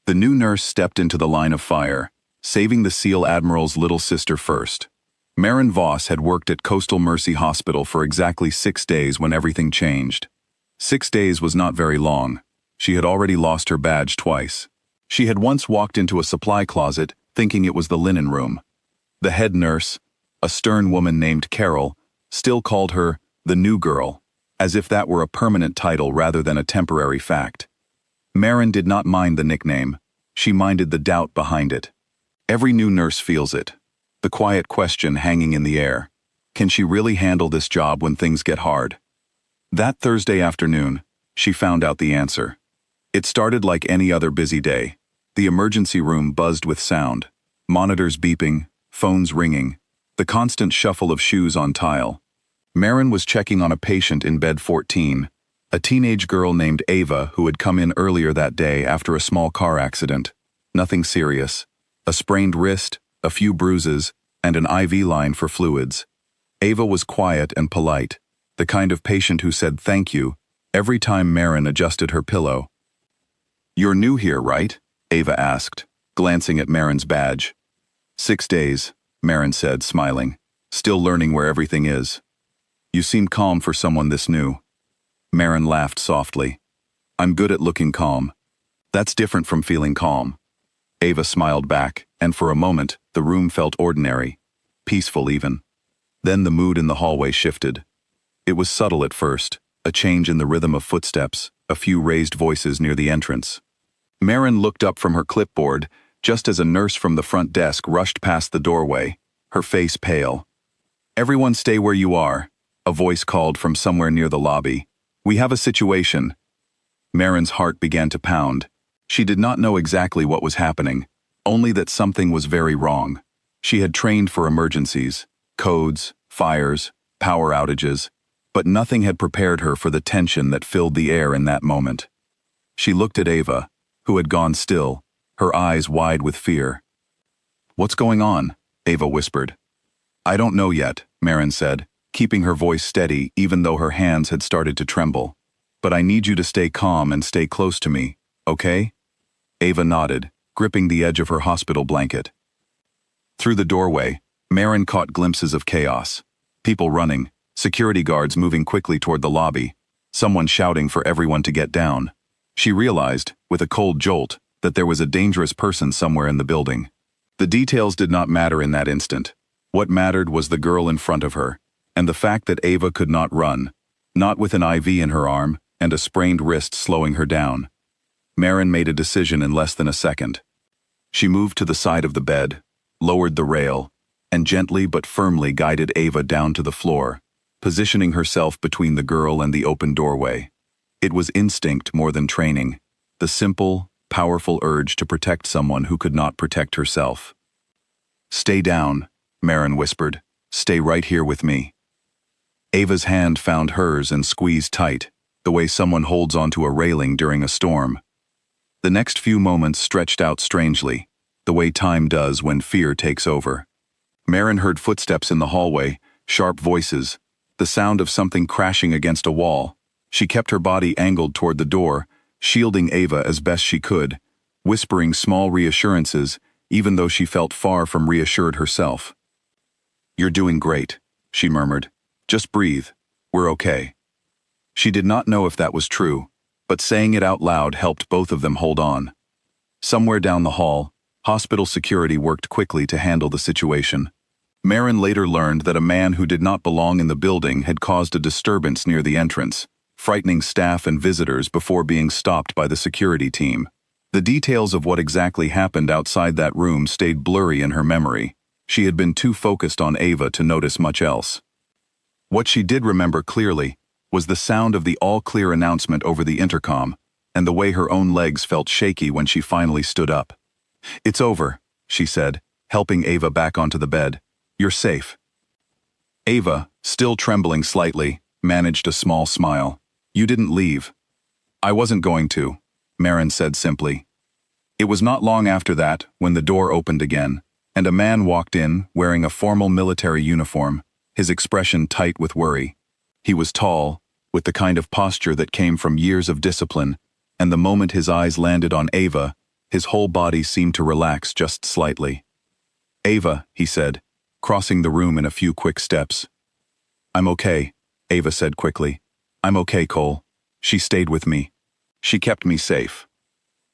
The new nurse stepped into the line of fire, saving the SEAL Admiral's little sister first. Maren Voss had worked at Coastal Mercy Hospital for exactly 6 days when everything changed. 6 days was not very long. She had already lost her badge twice. She had once walked into a supply closet thinking it was the linen room. The head nurse, a stern woman named Carol, still called her the new girl, as if that were a permanent title rather than a temporary fact. Maren did not mind the nickname. She minded the doubt behind it. Every new nurse feels it. The quiet question hanging in the air. Can she really handle this job when things get hard? That Thursday afternoon, she found out the answer. It started like any other busy day. The emergency room buzzed with sound. Monitors beeping, phones ringing, the constant shuffle of shoes on tile. Maren was checking on a patient in bed 14, a teenage girl named Ava who had come in earlier that day after a small car accident. Nothing serious. A sprained wrist, a few bruises, and an IV line for fluids. Ava was quiet and polite, the kind of patient who said thank you every time Maren adjusted her pillow. "You're new here, right?" Ava asked, glancing at Maren's badge. 6 days, Maren said, smiling, still learning where everything is. "You seem calm for someone this new." Maren laughed softly. "I'm good at looking calm. That's different from feeling calm." Ava smiled back, and for a moment, the room felt ordinary, peaceful even. Then the mood in the hallway shifted. It was subtle at first, a change in the rhythm of footsteps, a few raised voices near the entrance. Maren looked up from her clipboard just as a nurse from the front desk rushed past the doorway, her face pale. "Everyone stay where you are," a voice called from somewhere near the lobby. "We have a situation." Maren's heart began to pound. She did not know exactly what was happening, only that something was very wrong. She had trained for emergencies, codes, fires, power outages, but nothing had prepared her for the tension that filled the air in that moment. She looked at Ava, who had gone still, her eyes wide with fear. "What's going on?" Ava whispered. "I don't know yet," Maren said, keeping her voice steady even though her hands had started to tremble. "But I need you to stay calm and stay close to me, okay?" Ava nodded, gripping the edge of her hospital blanket. Through the doorway, Maren caught glimpses of chaos. People running, security guards moving quickly toward the lobby, someone shouting for everyone to get down. She realized, with a cold jolt, that there was a dangerous person somewhere in the building. The details did not matter in that instant. What mattered was the girl in front of her, and the fact that Ava could not run, not with an IV in her arm and a sprained wrist slowing her down. Maren made a decision in less than a second. She moved to the side of the bed, lowered the rail, and gently but firmly guided Ava down to the floor, positioning herself between the girl and the open doorway. It was instinct more than training, the simple, powerful urge to protect someone who could not protect herself. "Stay down," Maren whispered. "Stay right here with me." Ava's hand found hers and squeezed tight, the way someone holds onto a railing during a storm. The next few moments stretched out strangely, the way time does when fear takes over. Maren heard footsteps in the hallway, sharp voices, the sound of something crashing against a wall. She kept her body angled toward the door, shielding Ava as best she could, whispering small reassurances, even though she felt far from reassured herself. "You're doing great," she murmured. "Just breathe. We're okay." She did not know if that was true, but saying it out loud helped both of them hold on. Somewhere down the hall, hospital security worked quickly to handle the situation. Maren later learned that a man who did not belong in the building had caused a disturbance near the entrance, frightening staff and visitors before being stopped by the security team. The details of what exactly happened outside that room stayed blurry in her memory. She had been too focused on Ava to notice much else. What she did remember clearly was the sound of the all-clear announcement over the intercom, and the way her own legs felt shaky when she finally stood up. "It's over," she said, helping Ava back onto the bed. "You're safe." Ava, still trembling slightly, managed a small smile. "You didn't leave." "I wasn't going to," Maren said simply. It was not long after that when the door opened again, and a man walked in wearing a formal military uniform, his expression tight with worry. He was tall, with the kind of posture that came from years of discipline, and the moment his eyes landed on Ava, His whole body seemed to relax just slightly. "Ava," he said, crossing the room in a few quick steps. "I'm okay," Ava said quickly. "I'm okay, Cole. She stayed with me. She kept me safe."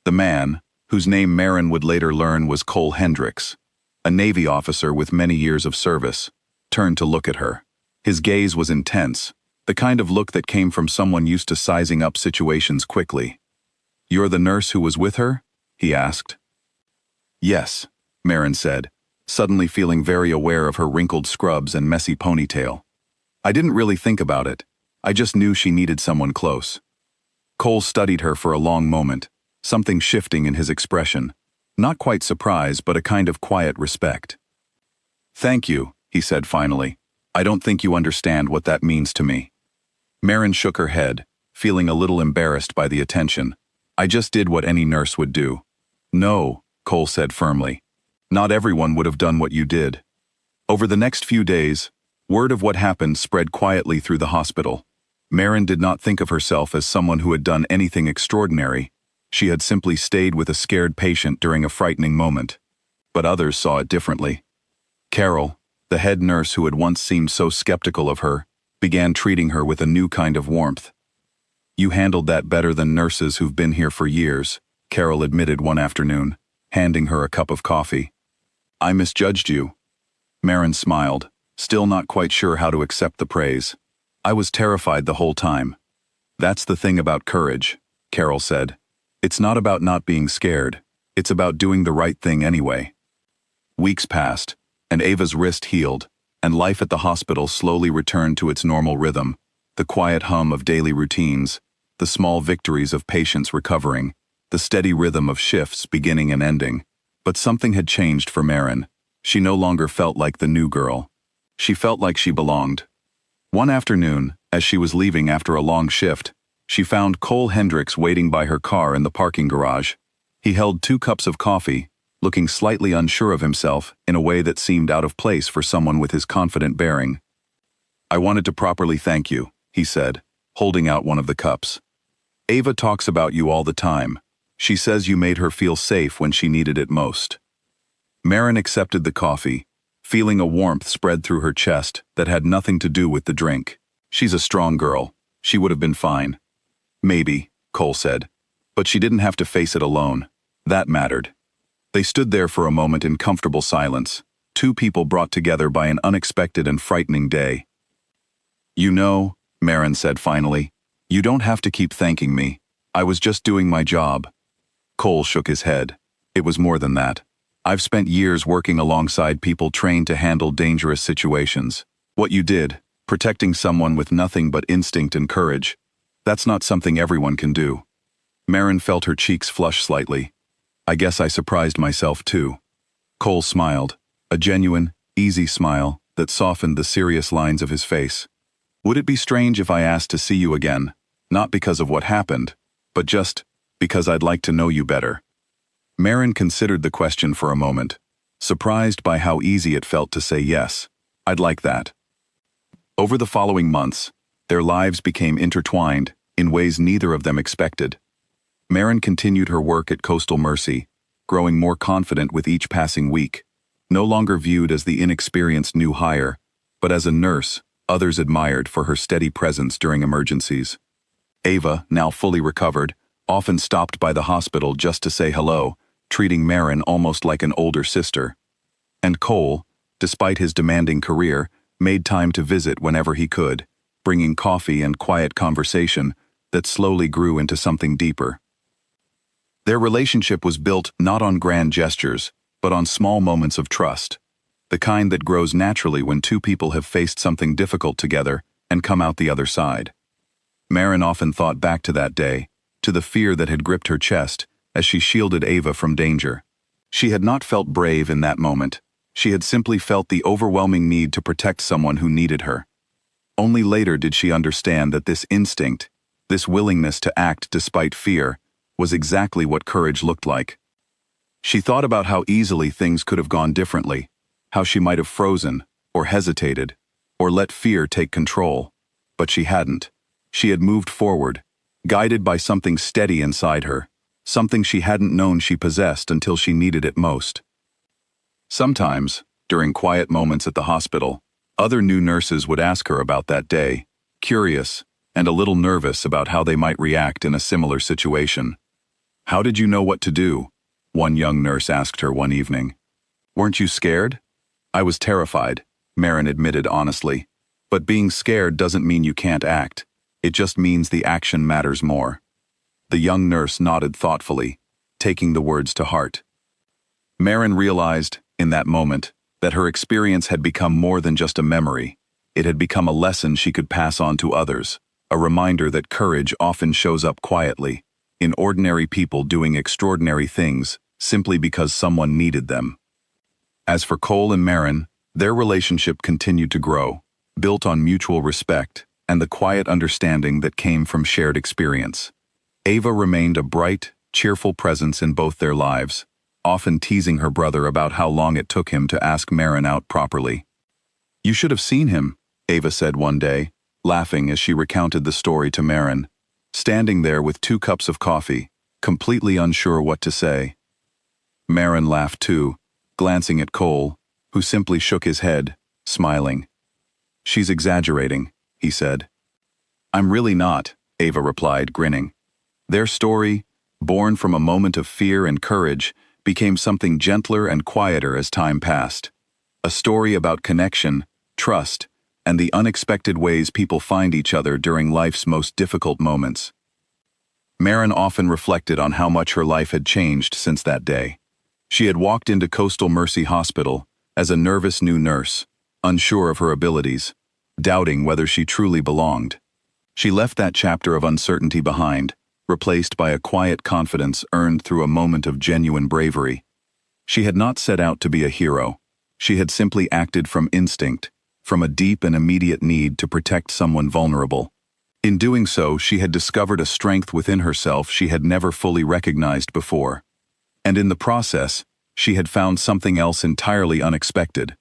The man, whose name Maren would later learn was Cole Hendrix, a Navy officer with many years of service, turned to look at her. His gaze was intense, the kind of look that came from someone used to sizing up situations quickly. "You're the nurse who was with her?" he asked. "Yes," Maren said, suddenly feeling very aware of her wrinkled scrubs and messy ponytail. "I didn't really think about it. I just knew she needed someone close." Cole studied her for a long moment, something shifting in his expression. Not quite surprise, but a kind of quiet respect. "Thank you," he said finally. "I don't think you understand what that means to me." Maren shook her head, feeling a little embarrassed by the attention. "I just did what any nurse would do." "No," Cole said firmly. "Not everyone would have done what you did." Over the next few days, word of what happened spread quietly through the hospital. Maren did not think of herself as someone who had done anything extraordinary. She had simply stayed with a scared patient during a frightening moment. But others saw it differently. Carol, the head nurse who had once seemed so skeptical of her, began treating her with a new kind of warmth. "You handled that better than nurses who've been here for years," Carol admitted one afternoon, handing her a cup of coffee. "I misjudged you." Maren smiled, still not quite sure how to accept the praise. "I was terrified the whole time." "That's the thing about courage," Carol said. "It's not about not being scared. It's about doing the right thing anyway." Weeks passed, and Ava's wrist healed, and life at the hospital slowly returned to its normal rhythm, the quiet hum of daily routines, the small victories of patients recovering, the steady rhythm of shifts beginning and ending. But something had changed for Maren. She no longer felt like the new girl. She felt like she belonged. One afternoon, as she was leaving after a long shift, she found Cole Hendrix waiting by her car in the parking garage. He held 2 cups of coffee, looking slightly unsure of himself in a way that seemed out of place for someone with his confident bearing. "I wanted to properly thank you," he said, holding out one of the cups. "Ava talks about you all the time. She says you made her feel safe when she needed it most." Maren accepted the coffee, feeling a warmth spread through her chest that had nothing to do with the drink. "She's a strong girl. She would have been fine." "Maybe," Cole said. "But she didn't have to face it alone. That mattered." They stood there for a moment in comfortable silence, 2 people brought together by an unexpected and frightening day. "You know," Maren said finally, "you don't have to keep thanking me. I was just doing my job." Cole shook his head. "It was more than that. I've spent years working alongside people trained to handle dangerous situations. What you did, protecting someone with nothing but instinct and courage, that's not something everyone can do." Maren felt her cheeks flush slightly. "I guess I surprised myself too." Cole smiled, a genuine, easy smile that softened the serious lines of his face. "Would it be strange if I asked to see you again, not because of what happened, but just because I'd like to know you better?" Maren considered the question for a moment, surprised by how easy it felt to say yes. "I'd like that." Over the following months, their lives became intertwined in ways neither of them expected. Maren continued her work at Coastal Mercy, growing more confident with each passing week, no longer viewed as the inexperienced new hire, but as a nurse others admired for her steady presence during emergencies. Ava, now fully recovered, often stopped by the hospital just to say hello, treating Maren almost like an older sister. And Cole, despite his demanding career, made time to visit whenever he could, bringing coffee and quiet conversation that slowly grew into something deeper. Their relationship was built not on grand gestures, but on small moments of trust, the kind that grows naturally when 2 people have faced something difficult together and come out the other side. Maren often thought back to that day, to the fear that had gripped her chest as she shielded Ava from danger. She had not felt brave in that moment. She had simply felt the overwhelming need to protect someone who needed her. Only later did she understand that this instinct, this willingness to act despite fear, was exactly what courage looked like. She thought about how easily things could have gone differently, how she might have frozen, or hesitated, or let fear take control. But she hadn't. She had moved forward, guided by something steady inside her, something she hadn't known she possessed until she needed it most. Sometimes, during quiet moments at the hospital, other new nurses would ask her about that day, curious and a little nervous about how they might react in a similar situation. "How did you know what to do?" one young nurse asked her one evening. "Weren't you scared?" "I was terrified," Maren admitted honestly. "But being scared doesn't mean you can't act. It just means the action matters more." The young nurse nodded thoughtfully, taking the words to heart. Maren realized, in that moment, that her experience had become more than just a memory. It had become a lesson she could pass on to others, a reminder that courage often shows up quietly, in ordinary people doing extraordinary things, simply because someone needed them. As for Cole and Maren, their relationship continued to grow, built on mutual respect and the quiet understanding that came from shared experience. Ava remained a bright, cheerful presence in both their lives, often teasing her brother about how long it took him to ask Maren out properly. "You should have seen him," Ava said one day, laughing as she recounted the story to Maren, standing there with 2 cups of coffee, completely unsure what to say. Maren laughed too, glancing at Cole, who simply shook his head, smiling. "She's exaggerating," he said. "I'm really not," Ava replied, grinning. Their story, born from a moment of fear and courage, became something gentler and quieter as time passed. A story about connection, trust, and the unexpected ways people find each other during life's most difficult moments. Maren often reflected on how much her life had changed since that day. She had walked into Coastal Mercy Hospital as a nervous new nurse, unsure of her abilities, doubting whether she truly belonged. She left that chapter of uncertainty behind, replaced by a quiet confidence earned through a moment of genuine bravery. She had not set out to be a hero. She had simply acted from instinct, from a deep and immediate need to protect someone vulnerable. In doing so, she had discovered a strength within herself she had never fully recognized before. And in the process, she had found something else entirely unexpected.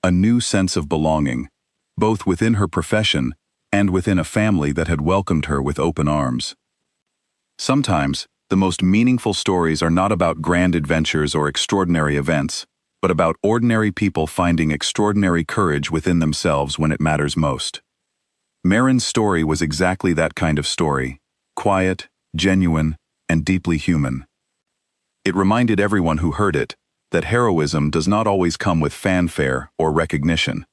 A new sense of belonging, both within her profession and within a family that had welcomed her with open arms. Sometimes, the most meaningful stories are not about grand adventures or extraordinary events, but about ordinary people finding extraordinary courage within themselves when it matters most. Maren's story was exactly that kind of story, quiet, genuine, and deeply human. It reminded everyone who heard it that heroism does not always come with fanfare or recognition.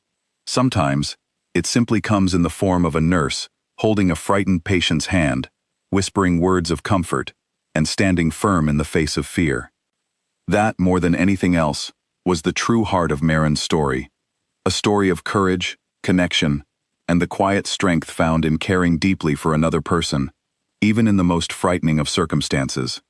Sometimes, it simply comes in the form of a nurse holding a frightened patient's hand, whispering words of comfort, and standing firm in the face of fear. That, more than anything else, was the true heart of Maren's story, a story of courage, connection, and the quiet strength found in caring deeply for another person, even in the most frightening of circumstances.